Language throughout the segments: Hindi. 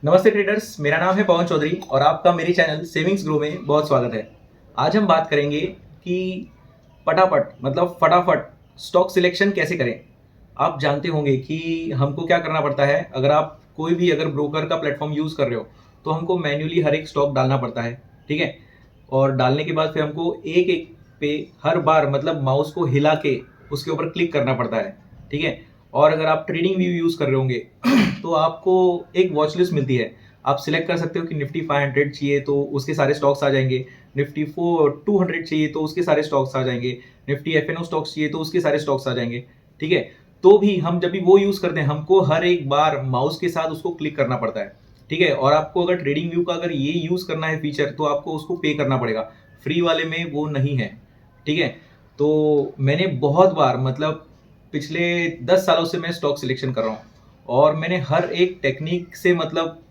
नमस्ते ट्रेडर्स, मेरा नाम है पवन चौधरी और आपका मेरे चैनल सेविंग्स ग्रो में बहुत स्वागत है। आज हम बात करेंगे कि फटाफट स्टॉक सिलेक्शन कैसे करें। आप जानते होंगे कि हमको क्या करना पड़ता है। अगर आप कोई भी ब्रोकर का प्लेटफॉर्म यूज़ कर रहे हो तो हमको मैन्युअली हर एक स्टॉक डालना पड़ता है, ठीक है। और डालने के बाद फिर हमको एक एक पे हर बार माउस को हिला के उसके ऊपर क्लिक करना पड़ता है, ठीक है। और अगर आप ट्रेडिंग व्यू यूज़ कर रहे होंगे तो आपको एक वॉच लिस्ट मिलती है। आप सिलेक्ट कर सकते हो कि निफ्टी 500 चाहिए तो उसके सारे स्टॉक्स आ जाएंगे, निफ्टी 200 चाहिए तो उसके सारे स्टॉक्स आ जाएंगे, निफ्टी एफएनओ स्टॉक्स चाहिए तो उसके सारे स्टॉक्स आ जाएंगे, ठीक है। तो भी हम जब भी वो यूज़ करते हैं हमको हर एक बार माउस के साथ उसको क्लिक करना पड़ता है, ठीक है। और आपको अगर ट्रेडिंग व्यू का अगर ये यूज़ करना है फीचर तो आपको उसको पे करना पड़ेगा, फ्री वाले में वो नहीं है, ठीक है। तो मैंने बहुत बार पिछले 10 सालों से मैं स्टॉक सिलेक्शन कर रहा हूँ और मैंने हर एक टेक्निक से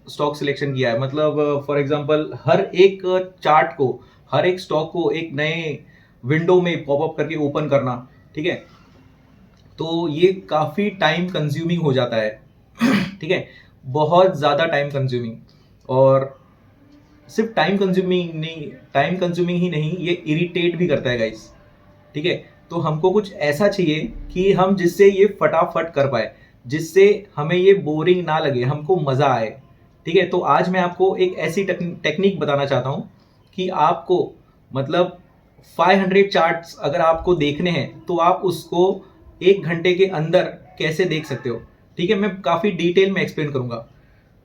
स्टॉक सिलेक्शन किया है। फॉर एग्जांपल हर एक चार्ट को, हर एक स्टॉक को एक नए विंडो में पॉपअप करके ओपन करना, ठीक है। तो ये काफ़ी टाइम कंज्यूमिंग हो जाता है ठीक है, बहुत ज़्यादा टाइम कंज्यूमिंग। और सिर्फ टाइम कंज्यूमिंग ही नहीं, ये इरिटेट भी करता है गाइस, ठीक है। तो हमको कुछ ऐसा चाहिए कि हम जिससे ये फटाफट कर पाए, जिससे हमें ये बोरिंग ना लगे, हमको मज़ा आए, ठीक है। तो आज मैं आपको एक ऐसी टेक्निक बताना चाहता हूँ कि आपको 500 चार्ट्स अगर आपको देखने हैं तो आप उसको 1 घंटे के अंदर कैसे देख सकते हो, ठीक है। मैं काफ़ी डिटेल में एक्सप्लेन करूँगा।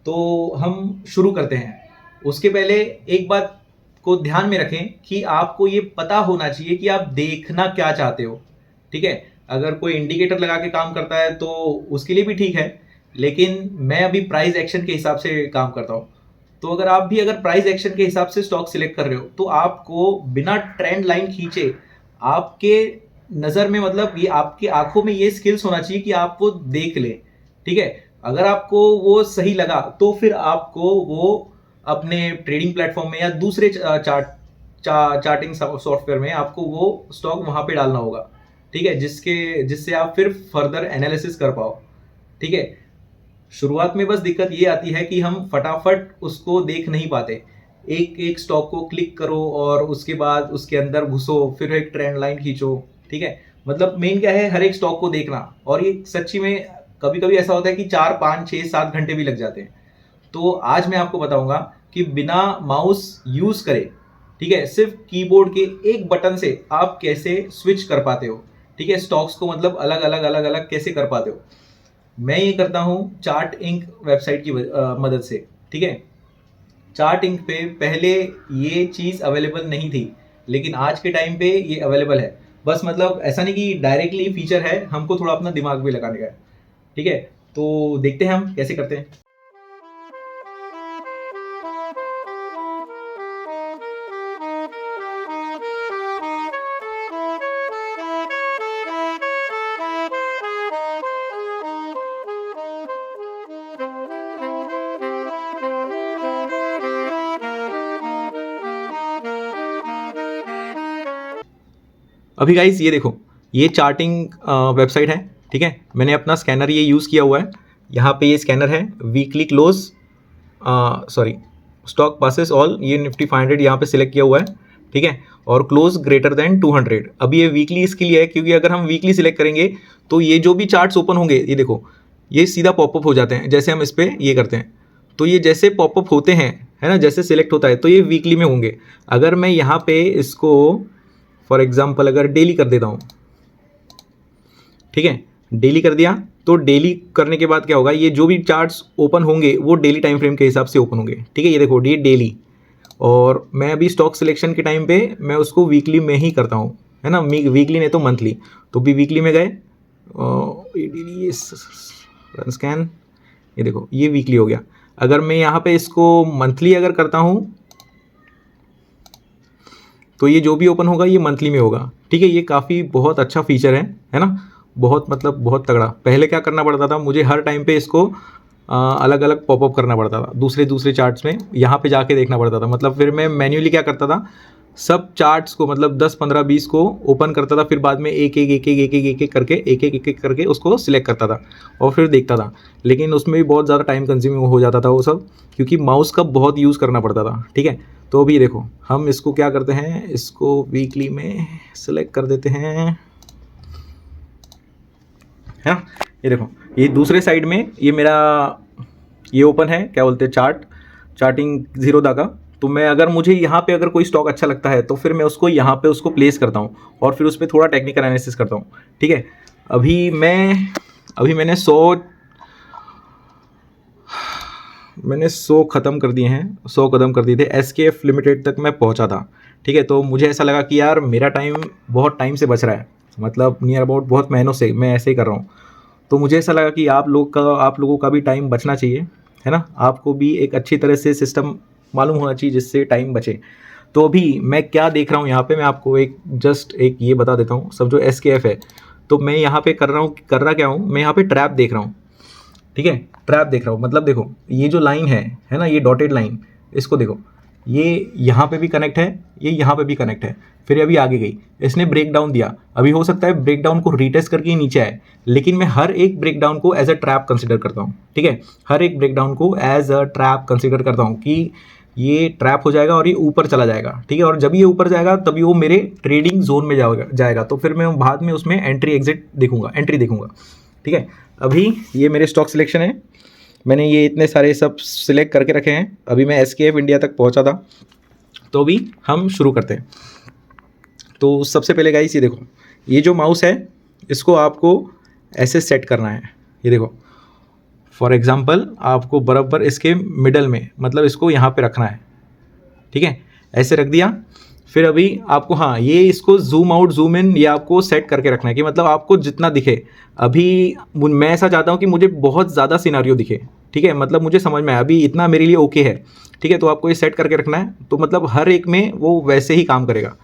तो हम शुरू करते हैं। उसके पहले एक बात को ध्यान में रखें कि आपको ये पता होना चाहिए कि आप देखना क्या चाहते हो, ठीक है। अगर कोई इंडिकेटर लगा के काम करता है तो उसके लिए भी ठीक है, लेकिन मैं अभी प्राइस एक्शन के हिसाब से काम करता हूँ। तो अगर प्राइस एक्शन के हिसाब से स्टॉक सिलेक्ट कर रहे हो तो आपको बिना ट्रेंड लाइन खींचे आपके नज़र में ये आपकी आंखों में ये स्किल्स होना चाहिए कि आप वो देख ले, ठीक है। अगर आपको वो सही लगा तो फिर आपको वो अपने ट्रेडिंग प्लेटफॉर्म में या दूसरे चार्टिंग सॉफ्टवेयर में आपको वो स्टॉक वहां पे डालना होगा, ठीक है, जिससे आप फिर फर्दर एनालिसिस कर पाओ, ठीक है। शुरुआत में बस दिक्कत ये आती है कि हम फटाफट उसको देख नहीं पाते। एक एक स्टॉक को क्लिक करो और उसके बाद उसके अंदर घुसो, फिर एक ट्रेंड लाइन खींचो, ठीक है। मेन क्या है, हर एक स्टॉक को देखना। और ये सच्ची में कभी कभी ऐसा होता है कि 4 5 6 7 घंटे भी लग जाते हैं। तो आज मैं आपको बताऊंगा कि बिना माउस यूज करे, ठीक है, सिर्फ कीबोर्ड के एक बटन से आप कैसे स्विच कर पाते हो, ठीक है, स्टॉक्स को अलग अलग कैसे कर पाते हो। मैं ये करता हूँ चार्ट इंक वेबसाइट की मदद से, ठीक है। चार्ट इंक पे पहले ये चीज़ अवेलेबल नहीं थी, लेकिन आज के टाइम पे ये अवेलेबल है। बस ऐसा नहीं कि डायरेक्टली फीचर है, हमको थोड़ा अपना दिमाग भी लगाने का है, ठीक है। तो देखते हैं हम कैसे करते हैं। अभी गाइज ये देखो, ये चार्टिंग वेबसाइट है, ठीक है। मैंने अपना स्कैनर ये यूज़ किया हुआ है। यहाँ पे ये स्कैनर है, weekly close stock passes all, ये निफ्टी 500 यहाँ पे सिलेक्ट किया हुआ है, ठीक है। और क्लोज ग्रेटर देन 200। अभी ये वीकली इसके लिए है क्योंकि अगर हम वीकली सिलेक्ट करेंगे तो ये जो भी चार्ट्स ओपन होंगे, ये देखो, ये सीधा पॉपअप हो जाते हैं। जैसे हम इस पर ये करते हैं तो ये जैसे पॉपअप होते हैं, है ना, जैसे सिलेक्ट होता है तो ये वीकली में होंगे। अगर मैं यहाँ पे इसको फॉर एग्जाम्पल अगर डेली कर देता हूँ, ठीक है, डेली कर दिया तो डेली करने के बाद क्या होगा, ये जो भी चार्ट्स ओपन होंगे वो डेली टाइम फ्रेम के हिसाब से ओपन होंगे, ठीक है। ये देखो, ये डेली। और मैं अभी स्टॉक सिलेक्शन के टाइम पे मैं उसको वीकली में ही करता हूँ, है ना, वीकली नहीं तो मंथली। तो भी वीकली में गए, रन स्कैन, ये देखो ये वीकली हो गया। अगर मैं यहाँ पे इसको मंथली अगर करता हूँ तो ये जो भी ओपन होगा ये मंथली में होगा, ठीक है। ये काफ़ी बहुत अच्छा फीचर है ना, बहुत बहुत तगड़ा। पहले क्या करना पड़ता था, मुझे हर टाइम पे इसको अलग अलग पॉपअप करना पड़ता था, दूसरे चार्ट्स में यहाँ पे जाके देखना पड़ता था। फिर मैं मैन्युअली क्या करता था, सब चार्ट्स को मतलब 10 15 20 को ओपन करता था, फिर बाद में एक एक करके उसको सिलेक्ट करता था और फिर देखता था। लेकिन उसमें भी बहुत ज़्यादा टाइम कंज्यूमिंग हो जाता था वो सब, क्योंकि माउस का बहुत यूज़ करना पड़ता था। ठीक है, तो अभी देखो हम इसको क्या करते हैं, इसको वीकली में सिलेक्ट कर देते हैं, है ना। ये देखो, ये दूसरे साइड में ये मेरा ये ओपन है, क्या बोलते हैं, चार्टिंग जीरो दा का। तो मैं अगर मुझे यहाँ पे अगर कोई स्टॉक अच्छा लगता है तो फिर मैं उसको यहाँ पे उसको प्लेस करता हूँ और फिर उस पर थोड़ा टेक्निकल एनालिसिस करता हूँ। ठीक है, अभी मैंने 100 ख़त्म कर दिए हैं, 100 कदम कर दिए थे, SKF लिमिटेड तक मैं पहुँचा था। ठीक है, तो मुझे ऐसा लगा कि यार मेरा टाइम बहुत टाइम से बच रहा है, मतलब नियर अबाउट बहुत महीनों से मैं ऐसे ही कर रहा हूँ। तो मुझे ऐसा लगा कि आप लोगों का भी टाइम बचना चाहिए, है ना। आपको भी एक अच्छी तरह से सिस्टम मालूम होना चाहिए जिससे टाइम बचे। तो अभी मैं क्या देख रहा हूँ यहाँ पे, मैं आपको एक ये बता देता हूँ। सब जो SKF है, तो मैं यहाँ पे कर रहा क्या हूँ, मैं यहाँ पे ट्रैप देख रहा हूँ। ठीक है, ट्रैप देख रहा हूँ, मतलब देखो ये जो लाइन है ना, ये डॉटेड लाइन, इसको देखो, ये यहाँ पे भी कनेक्ट है, ये यहाँ पे भी कनेक्ट है, फिर अभी आगे गई, इसने ब्रेक डाउन दिया। अभी हो सकता है ब्रेक डाउन को रीटेस्ट करके ही नीचे आए, लेकिन मैं हर एक ब्रेक डाउन को एज अ ट्रैप कंसिडर करता हूँ। ठीक है, हर एक ब्रेक डाउन को एज अ ट्रैप कंसिडर करता हूँ कि ये ट्रैप हो जाएगा और ये ऊपर चला जाएगा। ठीक है, और जब ये ऊपर जाएगा तभी वो मेरे ट्रेडिंग जोन में जाएगा, तो फिर मैं बाद में उसमें एंट्री देखूंगा। ठीक है, अभी ये मेरे स्टॉक सिलेक्शन है, मैंने ये इतने सारे सब सिलेक्ट करके रखे हैं। अभी मैं SKF इंडिया तक पहुंचा था, तो अभी हम शुरू करते हैं। तो सबसे पहले गाइस ये देखो, ये जो माउस है इसको आपको ऐसे सेट करना है। ये देखो, फॉर एग्जांपल आपको बराबर इसके मिडल में, मतलब इसको यहाँ पे रखना है। ठीक है, ऐसे रख दिया। फिर अभी आपको, हाँ, ये इसको जूम आउट जूम इन ये आपको सेट करके रखना है कि मतलब आपको जितना दिखे। अभी मैं ऐसा चाहता हूँ कि मुझे बहुत ज़्यादा सिनारियो दिखे। ठीक है, मतलब मुझे समझ में आया अभी इतना मेरे लिए ओके है। ठीक है, तो आपको ये सेट करके रखना है, तो मतलब हर एक में वो वैसे ही काम करेगा।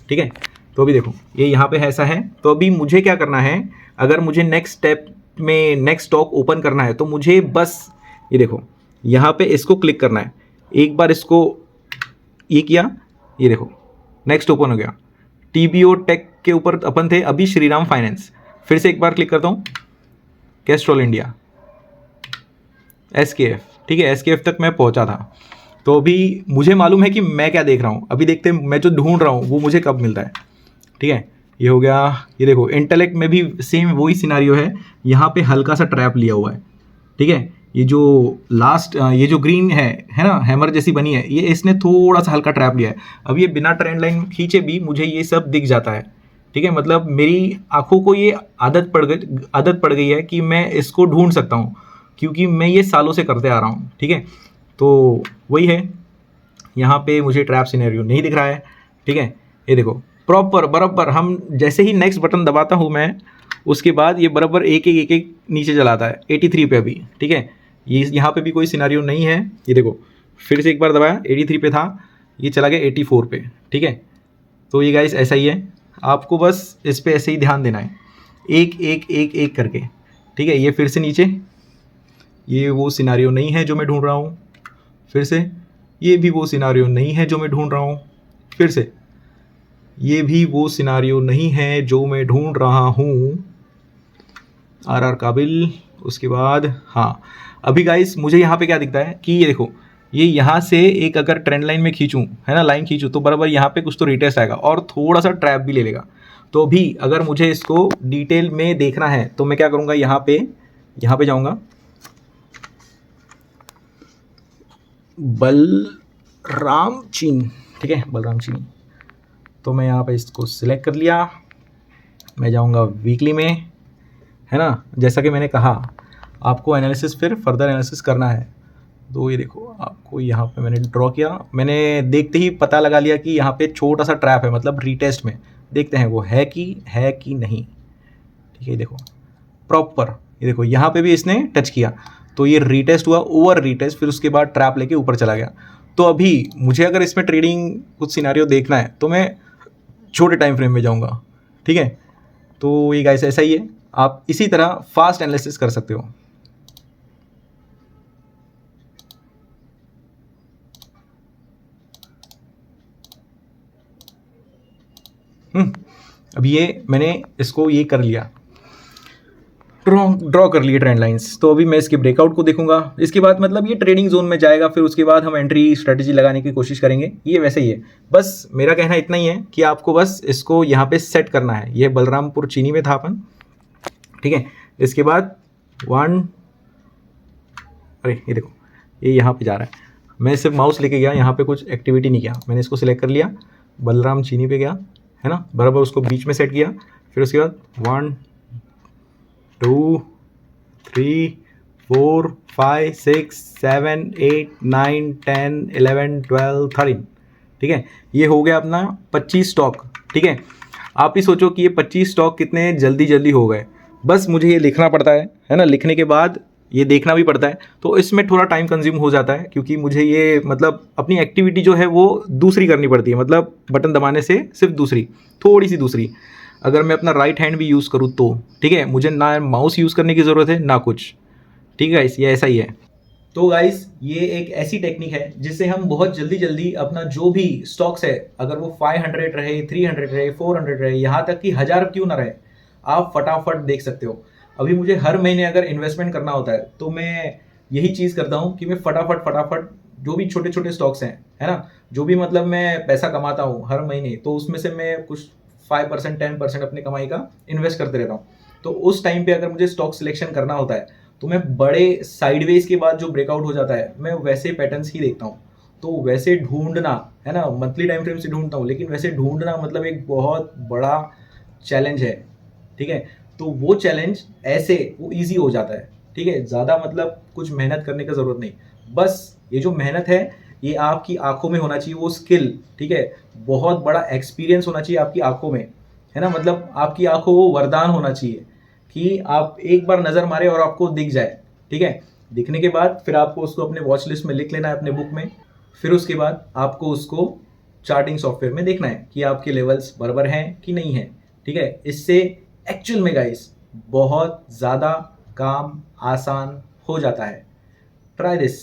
ठीक है, तो अभी देखो ये यहाँ पे ऐसा है। तो अभी मुझे क्या करना है, अगर मुझे नेक्स्ट स्टेप में नेक्स्ट स्टॉक ओपन करना है तो मुझे बस ये देखो यहाँ पे इसको क्लिक करना है। एक बार इसको ये किया, ये देखो नेक्स्ट ओपन हो गया। TBO टेक के ऊपर अपन थे, अभी श्रीराम फाइनेंस। फिर से एक बार क्लिक करता हूँ, कैस्ट्रॉल इंडिया, SKF। ठीक है, SKF तक मैं पहुंचा था। तो अभी मुझे मालूम है कि मैं क्या देख रहा हूँ। अभी देखते हैं मैं जो ढूंढ रहा हूँ वो मुझे कब मिलता है। ठीक है, ये हो गया। ये देखो इंटेलेक्ट में भी सेम वही सिनारियो है, यहाँ पे हल्का सा ट्रैप लिया हुआ है। ठीक है, ये जो लास्ट ये जो ग्रीन है ना, हैमर जैसी बनी है, ये इसने थोड़ा सा हल्का ट्रैप लिया है। अब ये बिना ट्रेंड लाइन खींचे भी मुझे ये सब दिख जाता है। ठीक है, मतलब मेरी आंखों को ये आदत पड़ गई है कि मैं इसको ढूंढ सकता हूँ, क्योंकि मैं ये सालों से करते आ रहा हूँ। ठीक है, तो वही है, यहाँ पे मुझे ट्रैप सिनेरियो नहीं दिख रहा है। ठीक है, ये देखो प्रॉपर बराबर, हम जैसे ही नेक्स्ट बटन दबाता हूँ मैं, उसके बाद ये बराबर एक नीचे चलाता है 83 पे अभी। ठीक है, ये यहाँ पे भी कोई सिनेरियो नहीं है। ये देखो फिर से एक बार दबाया, 83 पे था, ये चला गया 84 पे। ठीक है, तो ये गाइस ऐसा ही है, आपको बस इस पे ऐसे ही ध्यान देना है, एक करके। ठीक है, ये फिर से नीचे, ये वो सिनेरियो नहीं है जो मैं ढूंढ रहा हूँ। फिर से ये भी वो सिनारियो नहीं है जो मैं ढूंढ रहा हूँ। फिर से ये भी वो सिनारियो नहीं है जो मैं ढूंढ रहा हूँ। RR काबिल, उसके बाद हाँ, अभी गाइस मुझे यहाँ पे क्या दिखता है कि ये देखो, ये यहाँ से एक अगर ट्रेंड लाइन में खींचूँ, है ना, लाइन खींचूँ, तो बराबर यहाँ पे कुछ तो रिटेस्ट आएगा और थोड़ा सा ट्रैप भी ले लेगा। तो अभी अगर मुझे इसको डिटेल में देखना है तो मैं क्या करूँगा, यहाँ पे जाऊँगा, बलराम चीनी। ठीक है, बलराम चीनी, तो मैं यहाँ पे इसको सिलेक्ट कर लिया। मैं जाऊँगा वीकली में, है ना, जैसा कि मैंने कहा आपको एनालिसिस फिर फर्दर एनालिसिस करना है। तो ये देखो आपको यहाँ पे मैंने ड्रॉ किया, मैंने देखते ही पता लगा लिया कि यहाँ पे छोटा सा ट्रैप है, मतलब रीटेस्ट में देखते हैं वो है कि नहीं। ठीक है, ये देखो प्रॉपर, ये देखो यहाँ पे भी इसने टच किया, तो ये रीटेस्ट हुआ, ओवर रीटेस्ट, फिर उसके बाद ट्रैप लेके ऊपर चला गया। तो अभी मुझे अगर इसमें ट्रेडिंग कुछ सिनारियो देखना है तो मैं छोटे टाइम फ्रेम में जाऊँगा। ठीक है, तो ये गाइस ऐसा ही है, आप इसी तरह फास्ट एनालिसिस कर सकते हो। अब ये मैंने इसको ये कर लिया, ड्रॉ कर लिए ट्रेंड लाइंस। तो अभी मैं इसके ब्रेकआउट को देखूंगा, इसके बाद मतलब ये ट्रेडिंग जोन में जाएगा, फिर उसके बाद हम एंट्री स्ट्रेटेजी लगाने की कोशिश करेंगे। ये वैसे ही है, बस मेरा कहना इतना ही है कि आपको बस इसको यहाँ पे सेट करना है। ये बलरामपुर चीनी में था अपन, ठीक है। इसके बाद अरे ये देखो ये यहाँ पे जा रहा है, मैं सिर्फ माउस लेके गया, यहाँ पे कुछ एक्टिविटी नहीं किया, मैंने इसको सिलेक्ट कर लिया, बलराम चीनी पे गया, है ना, बराबर उसको बीच में सेट किया। फिर उसके बाद 1 2 3 4 5 6 7 8 9 10 11 12 13, ठीक है। ये हो गया अपना 25 स्टॉक, ठीक है। आप ही सोचो कि ये 25 स्टॉक कितने जल्दी हो गए। बस मुझे ये लिखना पड़ता है ना, लिखने के बाद ये देखना भी पड़ता है, तो इसमें थोड़ा टाइम कंज्यूम हो जाता है, क्योंकि मुझे ये मतलब अपनी एक्टिविटी जो है वो दूसरी करनी पड़ती है, मतलब बटन दबाने से सिर्फ दूसरी, थोड़ी सी दूसरी। अगर मैं अपना राइट हैंड भी यूज़ करूँ तो, ठीक है, मुझे ना माउस यूज़ करने की ज़रूरत है ना कुछ, ठीक है, ये ऐसा ही है। तो गाइस ये एक ऐसी टेक्निक है जिससे हम बहुत जल्दी अपना जो भी स्टॉक्स है, अगर वो 500 रहे, 300 रहे, 400 रहे, यहाँ तक कि 1000 क्यों ना रहे, आप फटाफट देख सकते हो। अभी मुझे हर महीने अगर इन्वेस्टमेंट करना होता है तो मैं यही चीज़ करता हूँ कि मैं फटाफट जो भी छोटे छोटे स्टॉक्स हैं, है ना, जो भी मतलब मैं पैसा कमाता हूँ हर महीने, तो उसमें से मैं कुछ 5% 10% अपनी कमाई का इन्वेस्ट करते रहता हूँ। तो उस टाइम पे अगर मुझे स्टॉक सिलेक्शन करना होता है तो मैं बड़े साइडवेज के बाद जो ब्रेकआउट हो जाता है, मैं वैसे पैटर्न्स ही देखता हूँ। तो वैसे ढूंढना, है ना, मंथली टाइम फ्रेम से ढूंढता हूँ, लेकिन वैसे ढूंढना मतलब एक बहुत बड़ा चैलेंज है, ठीक है। तो वो चैलेंज ऐसे वो ईजी हो जाता है, ठीक है, ज़्यादा मतलब कुछ मेहनत करने का ज़रूरत नहीं। बस ये जो मेहनत है ये आपकी आंखों में होना चाहिए, वो स्किल, ठीक है, बहुत बड़ा एक्सपीरियंस होना चाहिए आपकी आंखों में, है ना, मतलब आपकी आंखों वो वरदान होना चाहिए कि आप एक बार नज़र मारे और आपको दिख जाए, ठीक है। दिखने के बाद फिर आपको उसको अपने वॉच लिस्ट में लिख लेना है, अपने बुक में। फिर उसके बाद आपको उसको चार्टिंग सॉफ्टवेयर में देखना है कि आपके लेवल्स बराबर हैं कि नहीं है, ठीक है। इससे एक्चुअल में गाइस बहुत ज़्यादा काम आसान हो जाता है। Try this.